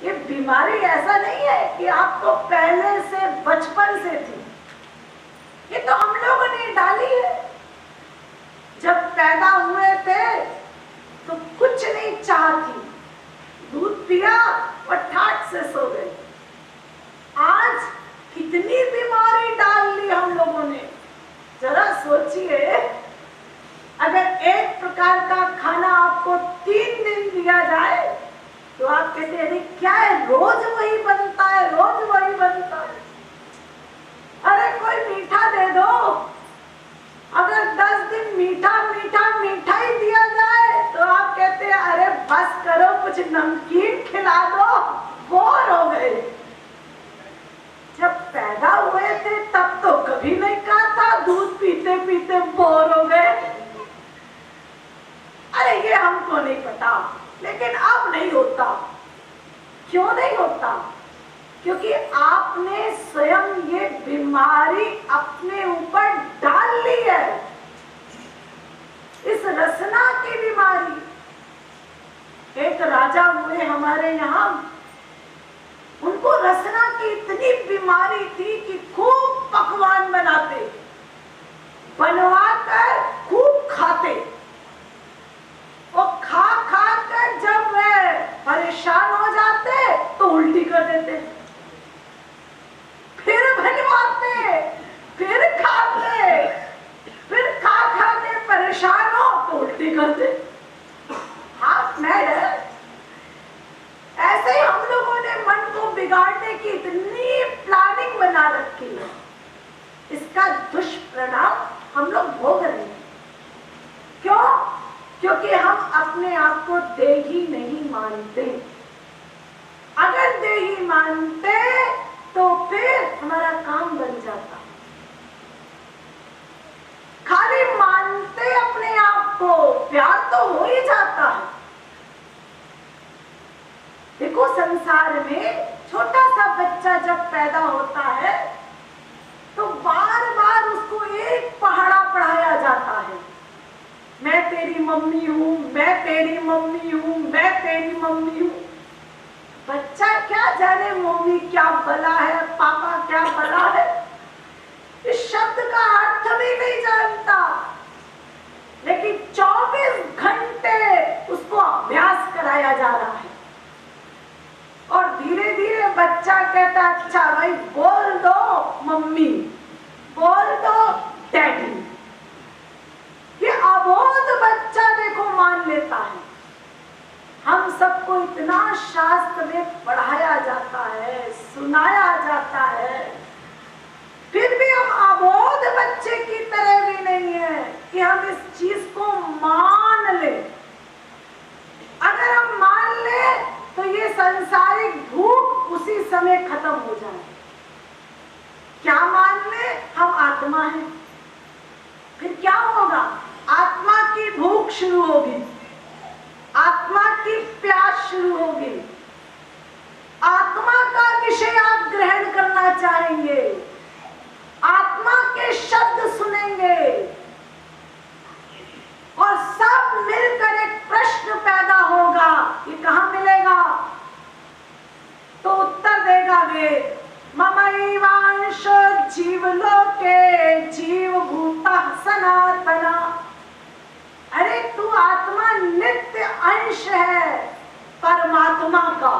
ये बीमारी ऐसा नहीं है कि आपको पहले से बचपन से थी, ये तो हम लोगों ने डाली है। जब पैदा हुए थे तो कुछ नहीं चाहती, दूध पिया और ठाट से सो गए। आज कितनी बीमारी डाल ली हम लोगों ने। जरा सोचिए, अगर एक प्रकार का खाना आपको 3 दिन दिया जाए तो आप कहते हैं क्या है, रोज वही बनता है, रोज वही बनता है। अरे कोई मीठा दे दो, अगर 10 दिन मीठा मीठा मीठा ही दिया जाए तो आप कहते हैं अरे बस करो, कुछ नमकीन खिला दो, बोर हो गए। जब पैदा हुए थे तब तो कभी नहीं कहा था, दूध पीते पीते बोर हो गए। अरे ये हमको नहीं पता, लेकिन अब नहीं होता। क्यों नहीं होता? क्योंकि आपने स्वयं ये बीमारी अपने ऊपर डाल ली है, इस रसना की बीमारी। एक राजा हुए हमारे यहाँ, उनको रसना की इतनी बीमारी थी कि खूब पकवान बनाते, बनवाकर खूब खाते, और खा खा कर जब वे परेशान हो जाते तो उल्टी कर देते, फिर बनवाते, फिर खाते, फिर खा खा के परेशान हो तो उल्टी करते। हाथ में है। ऐसे ही हम लोगों ने मन को बिगाड़ने की इतनी प्लानिंग बना रखी है, इसका दुष्परिणाम हम लोग भोग रहे हैं। क्यों? क्योंकि हम अपने आप को देही नहीं मानते। अगर देही मानते तो फिर हमारा काम बन जाता। खाली मानते अपने आप को, प्यार तो हो ही जाता है। देखो, संसार में छोटा सा बच्चा जब पैदा होता है तो बार बार उसको एक पहाड़ा पढ़ाया जाता है, मैं तेरी मम्मी हूँ, मैं तेरी मम्मी हूँ, मैं तेरी मम्मी हूँ। बच्चा क्या जाने मम्मी क्या भला है, पापा क्या भला है, इस शब्द का अर्थ भी नहीं जानता, लेकिन 24 घंटे उसको अभ्यास कराया जा रहा है। और धीरे धीरे बच्चा कहता अच्छा भाई बोल दो मम्मी, बोल दो डैडी। ये अबोध बच्चा देखो मान लेता है। हम सबको इतना शास्त्र में पढ़ाया जाता है, सुनाया जाता है, फिर भी हम अबोध बच्चे की तरह भी नहीं है कि हम इस चीज को मान ले। अगर हम मान ले तो ये सांसारिक भूख उसी समय खत्म हो जाए। क्या मान ले? हम आत्मा हैं। फिर क्या होगा? आत्मा की भूख शुरू होगी, आत्मा की प्यास शुरू होगी, आत्मा का विषय आप ग्रहण करना चाहेंगे, आत्मा के शब्द सुनेंगे, और सब मिलकर एक प्रश्न पैदा होगा, ये कहाँ मिलेगा? तो उत्तर देगा वेद, ममैवांश जीवलोके जीवभूतः सनातना। अरे तू आत्मा नित्य अंश है परमात्मा का,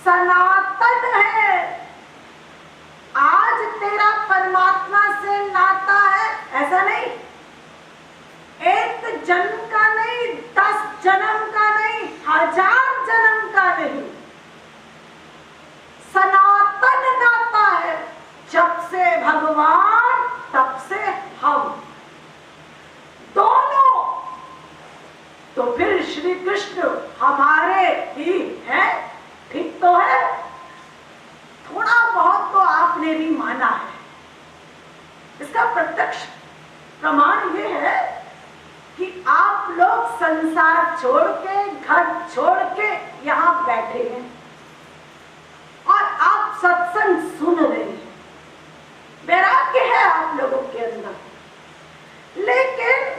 सनातन है। आज तेरा परमात्मा से नाता है ऐसा नहीं, एक जन्म का नहीं, 10 जन्म का नहीं, 1000 जन्म का नहीं, सनातन नाता है। जब से भगवान तब से हम दोनों। तो फिर श्री कृष्ण हमारे ही हैं, ठीक तो है? थोड़ा बहुत तो आपने भी माना है। इसका प्रत्यक्ष प्रमाण ये है कि आप लोग संसार छोड़ के, घर छोड़ के यहाँ बैठे हैं और आप सत्संग सुन रहे हैं। वैराग्य है आप लोगों के अंदर, लेकिन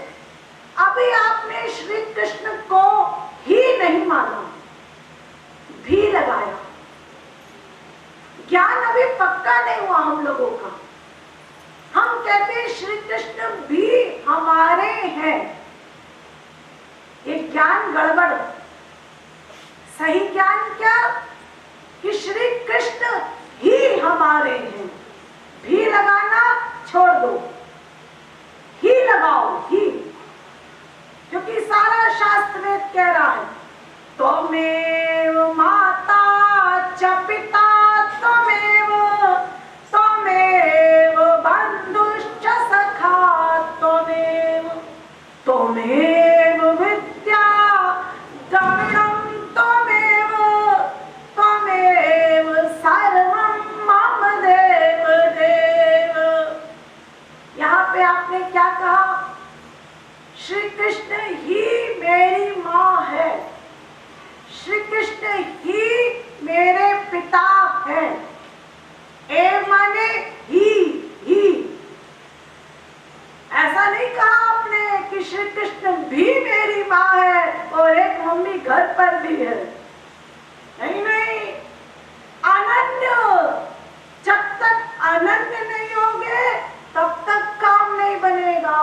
अभी आपने श्री कृष्ण को ही नहीं माना, धीरे ज्ञान अभी पक्का नहीं हुआ हम लोगों का। हम कहते हैं श्री कृष्ण भी हमारे हैं, ये ज्ञान गड़बड़। सही ज्ञान क्या कि श्री कृष्ण ही हमारे हैं। भी लगाना छोड़ दो, ही लगाओ, ही, क्योंकि सारा शास्त्र में कह रहा है त्वमेव माता च पिता त्वमेव त्वमेव बन्धुश्च सखा त्वमेव त्वमेव विद्या द्रविणं त्वमेव त्वमेव सर्वं मम देव देव। यहाँ पे आपने क्या कहा? श्री कृष्ण ही मेरी माँ है, श्री कृष्ण ही मेरे पिता हैं। ए माने ही। ऐसा नहीं कहा आपने कि श्री कृष्ण भी मेरी माँ है और एक मम्मी घर पर भी है। नहीं, अनन्य। जब तक अनन्य नहीं होंगे तब तक काम नहीं बनेगा।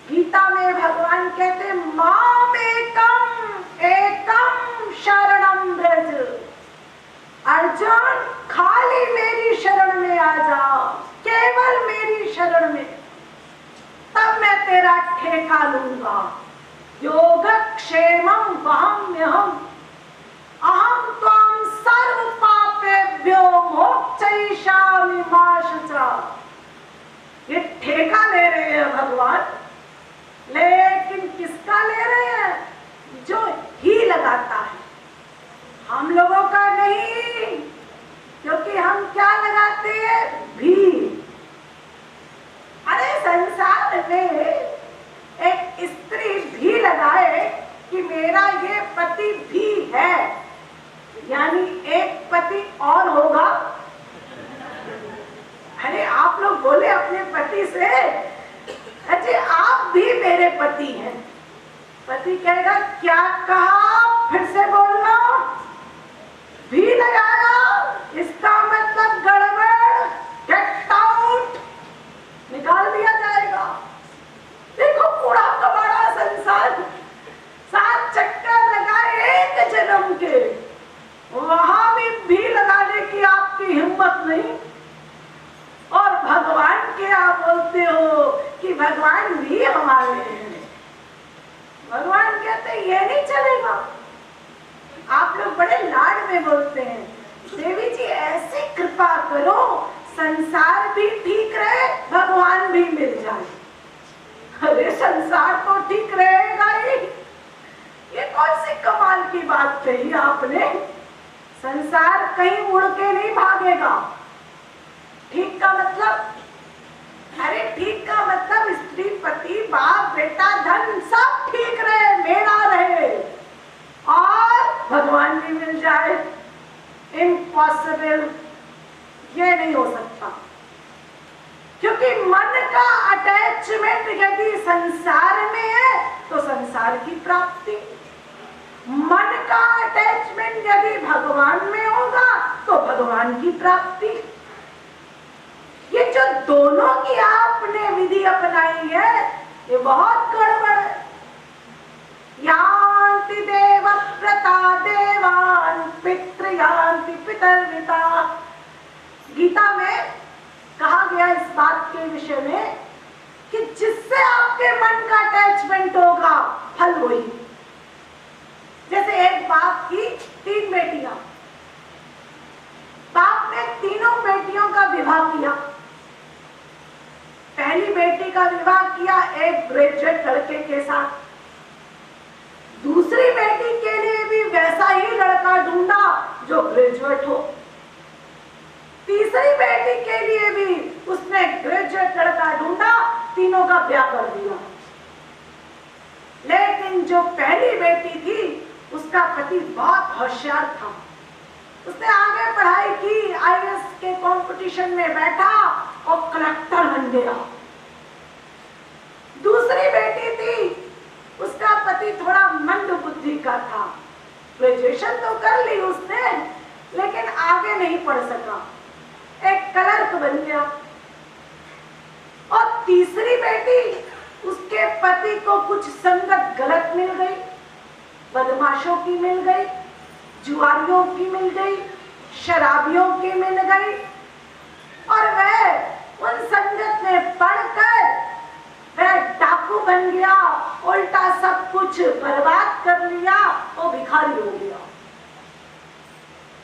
गीता में भगवान कहते माम एकम शरणम व्रज। अर्जुन खाली मेरी शरण में आ जाओ, केवल मेरी शरण में, तब मैं तेरा ठेका लूंगा। योगक्षेमं वहाम्यहम् अहम त्वं सर्व पापेभ्यो मोक्षयिष्यामि मा शुचा। ये ठेका ले रहे हैं भगवान, लेकिन किसका ले रहे हैं? जो ही लगाता है, हम लोगों का नहीं, क्योंकि हम क्या लगाते हैं? भी। अरे संसार में एक स्त्री भी लगाए कि मेरा ये पति भी है, यानी एक पति और होगा। अरे आप लोग बोले अपने पति से, अरे आप भी मेरे पति हैं। पति कहेगा क्या कहा? फिर से बोलना। भी लगाया, इसका मतलब गड़बड़, गेट आउट, निकाल दिया जाएगा। देखो पूरा कबाड़ा संसार, 7 चक्कर लगाए एक जन्म के, वहां भी लगाने की आपकी हिम्मत नहीं। और भगवान के आप बोलते हो कि भगवान भी हमारे हैं। भगवान कहते ये नहीं चलेगा। आप लोग बड़े लाड में बोलते हैं, देवी जी ऐसी कृपा करो संसार भी ठीक रहे, भगवान भी मिल जाए। अरे संसार तो ठीक रहेगा ही, ये कौन सी कमाल की बात कही आपने? संसार कहीं उड़ के नहीं भागेगा। ठीक का मतलब, अरे ठीक का मतलब स्त्री पति बाप बेटा धन सब ठीक रहे, मेरा रहे और भगवान भी मिल जाए। इम्पॉसिबल, ये नहीं हो सकता, क्योंकि मन का अटैचमेंट यदि संसार में है तो संसार की प्राप्ति, मन का अटैचमेंट यदि भगवान में होगा तो भगवान की प्राप्ति। ये जो दोनों की आपने विधि अपनाई है ये बहुत गड़बड़ है। यान्ति देवव्रता देवान् पितृयान्ति पितर्वृता। गीता में कहा गया इस बात के विषय में कि जिससे आपके मन का अटैचमेंट होगा फल वही। जैसे एक बाप की 3 बेटियां, बाप ने तीनों बेटियों का विवाह किया। पहली बेटी का विवाह किया एक ग्रेजुएट लड़के के साथ, दूसरी बेटी के लिए भी वैसा ही लड़का ढूंढा जो ग्रेजुएट हो, तीसरी बेटी के लिए भी उसने ग्रेजुएट लड़का ढूंढा, तीनों का ब्याह कर दिया। लेकिन जो पहली बेटी थी उसका पति बहुत होशियार था, उसने आगे पढ़ाई की, आईएएस के कंपटीशन में बैठा और कलेक्टर बन गया। दूसरी बेटी थी, उसका पति थोड़ा मंद बुद्धि का था, ग्रेजुएशन तो कर ली उसने, लेकिन आगे नहीं पढ़ सका, एक क्लर्क बन गया। और तीसरी बेटी, उसके पति को कुछ संगत गलत मिल गई, बदमाशों की मिल गई, जुआरियों की मिल गई, शराबियों की मिल गई, और वह उन संगत में पढ़कर वह डाकू बन गया, उल्टा सब कुछ बर्बाद कर लिया और भिखारी हो गया।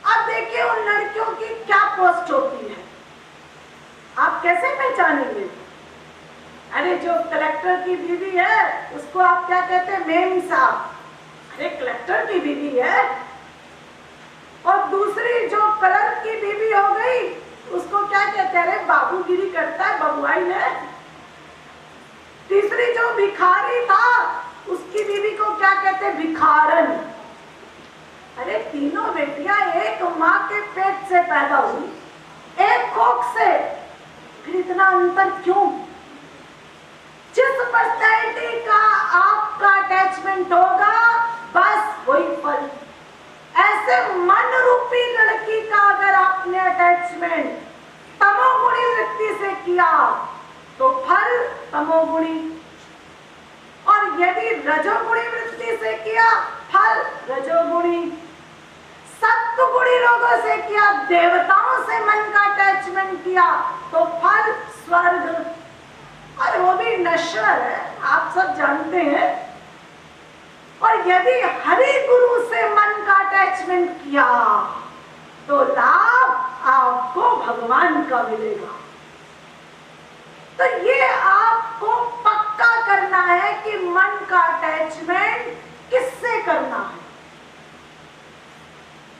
अब देखिए उन लड़कियों की क्या पोस्ट होती है, आप कैसे पहचानेंगे? अरे जो कलेक्टर की बीवी है उसको आप क्या कहते हैं? मेम साहब। अरे कलेक्टर की बीवी है। और दूसरी जो क्लर्क की बीवी हो गई उसको क्या कहते हैं? अरे बाबूगिरी करता है, बबुआई है। तीसरी जो भिखारी था उसकी बीवी को क्या कहते हैं? भिखारन। अरे तीनों बेटियां एक माँ के पेट से पैदा हुई, एक कोख से, फिर इतना अंतर क्यों? जिस पर्सनैलिटी का आपका अटैचमेंट होगा बस वही फल। ऐसे मन रूपी लड़की का अगर आपने अटैचमेंट तमोगुणी वृत्ति से किया तो फल तमोगुणी, और यदि रजोगुणी वृत्ति से किया फल रजोगुणी। सत्वगुणी लोगों से किया, देवताओं से मन का अटैचमेंट किया तो फल स्वर्ग, और वो भी नश्वर है, आप सब जानते हैं। और यदि हरि गुरु से मन का अटैचमेंट किया तो लाभ आपको भगवान का मिलेगा। तो ये आपको पक्का करना है कि मन का अटैचमेंट किससे करना है,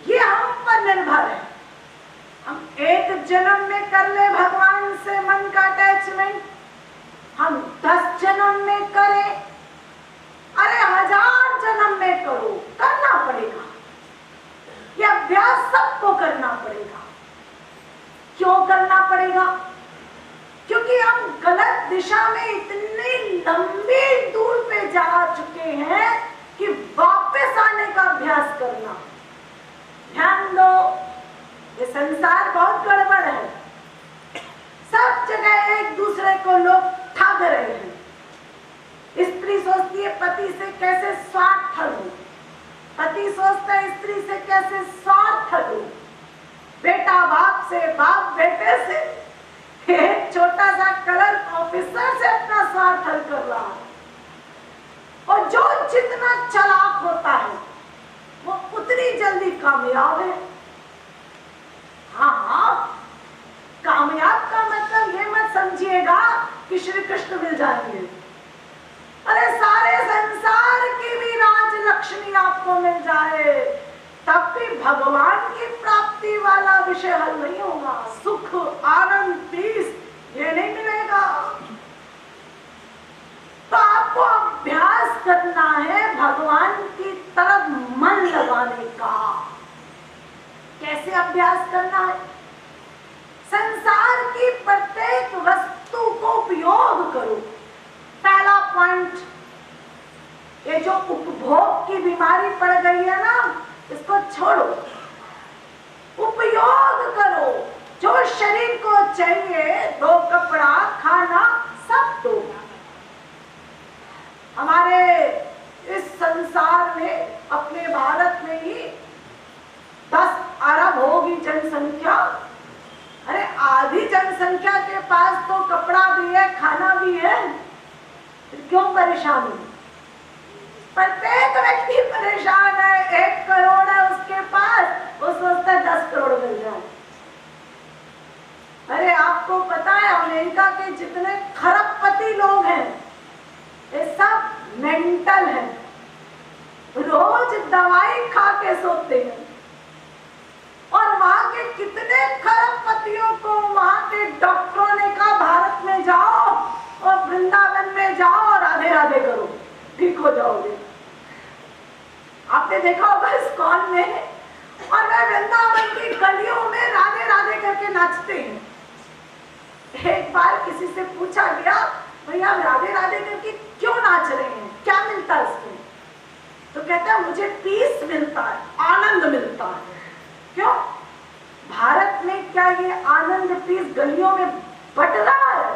ये हम पर निर्भर है। हम एक जन्म में कर ले भगवान से मन का अटैचमेंट, हम 10 जन्म में करें, अरे 1000 जन्म में करो, करना पड़ेगा। यह अभ्यास सबको करना पड़ेगा। क्यों करना पड़ेगा? क्योंकि हम गलत दिशा में इतनी लंबी दूर पे जा चुके हैं कि वापस आने का अभ्यास करना। ध्यान दो, ये संसार बहुत गड़बड़ है। सब जगह एक दूसरे को लोग ठग रहे हैं। स्त्री सोचती है पति से कैसे स्वार्थ ठगूं, पति सोचता है स्त्री से कैसे स्वार्थ ठगूं, बेटा बाप से, बाप बेटे से, एक छोटा सा क्लर्क ऑफिसर से अपना स्वार्थ हल कर रहा है। और जो जितना चालाक होता है वो उतनी जल्दी कामयाब है। हाँ, कामयाब का मतलब ये मत समझिएगा कि श्री कृष्ण मिल जाएंगे। अरे सारे संसार की भी राज लक्ष्मी आपको मिल जाए तब भी भगवान की प्राप्ति वाला विषय हल नहीं होगा। सुख, आनंद, पीस ये नहीं मिलेगा। तो आपको अभ्यास करना है भगवान की तरफ मन लगाने का। कैसे अभ्यास करना है? संसार की प्रत्येक वस्तु को उपयोग करो। पहला पॉइंट, ये जो उपभोग की बीमारी पड़ गई है ना, इसको छोड़ो, उपयोग करो। जो शरीर को चाहिए, दो कपड़ा, खाना, सब दो। हमारे इस संसार में, अपने भारत में ही 10 अरब होगी जनसंख्या। अरे आधी जनसंख्या के पास तो कपड़ा भी है, खाना भी है, क्यों परेशान है? प्रत्येक व्यक्ति परेशान है। 1 करोड़ है उसके पास, वो सोचता है 10 करोड़ मिल जाए। अरे आपको पता है अमेरिका के जितने खरबपति लोग हैं ये सब मेंटल हैं, रोज दवाई खा के सोते हैं। और वहां के कितने खरबपतियों को वहां के डॉक्टरों ने कहा भारत में जाओ और वृंदावन में जाओ और राधे राधे करो, ठीक हो जाओगे। आपने देखा होगा इस्कॉन में, और वह वृंदावन की गलियों में राधे राधे करके नाचते हैं। एक बार किसी से पूछा गया, भैया राधे राधे करके क्यों नाच रहे हैं, क्या मिलता है इसमें? तो कहता है मुझे पीस मिलता है, आनंद मिलता है। क्यों? ये आनंद प्लीज गलियों में बट रहा है,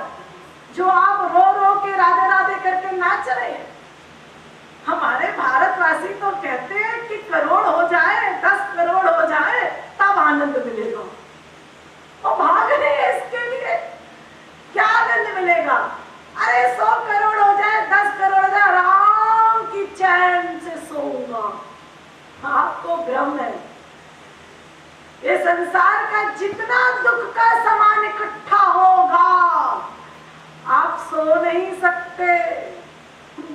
जो आप रो रो के राधे राधे करके नाच रहे हैं? हमारे भारतवासी तो कहते हैं कि करोड़ हो जाए, 10 करोड़ हो जाए तब आनंद मिलेगा। और भाग रहे हैं इसके लिए, क्या आनंद मिलेगा? अरे 100 करोड़ हो जाए, 10 करोड़ हो जाए, आराम की चैन से सोऊंगा। आपको भ्रम है। ये संसार का जितना दुख का सामान इकट्ठा होगा, आप सो नहीं सकते।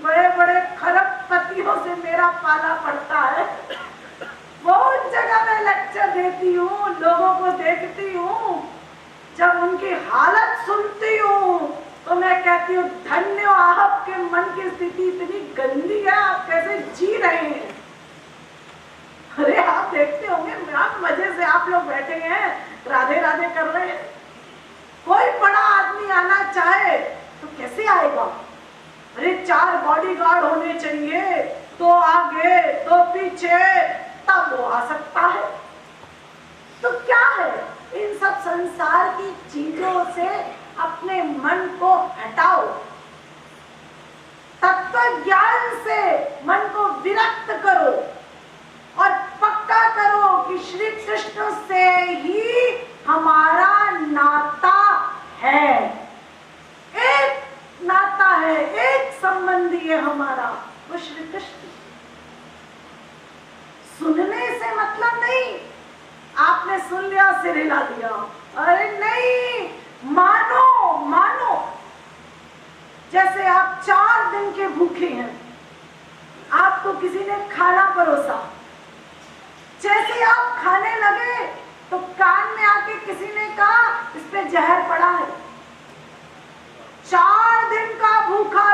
बड़े बड़े खरबपतियों से मेरा पाला पड़ता है। बहुत जगह मैं लेक्चर देती हूँ, लोगों को देखती हूँ, जब उनकी हालत सुनती हूँ तो मैं कहती हूँ धन्य हो, आपके मन की स्थिति इतनी गंदी है, आप कैसे जी रहे हैं। अरे आप देखते होंगे, मजे से आप लोग बैठे हैं, राधे राधे कर रहे हैं। कोई बड़ा आदमी आना चाहे तो कैसे आएगा? अरे 4 बॉडीगार्ड होने चाहिए, 2 आगे 2 पीछे, तब वो आ सकता है। तो क्या है, इन सब संसार की चीजों से अपने मन को हटाओ। तत्व ज्ञान से मन को विरक्त करो और पक्का करो कि श्री कृष्ण से ही हमारा नाता है। एक नाता है, एक संबंधी है हमारा, वो श्री कृष्ण। सुनने से मतलब नहीं आपने सुन लिया सिर हिला दिया, अरे नहीं, मानो मानो। जैसे आप 4 दिन के भूखे हैं, आपको किसी ने खाना परोसा, जैसे आप खाने लगे तो कान में आके किसी ने कहा इस पे जहर पड़ा है। 4 दिन का भूखा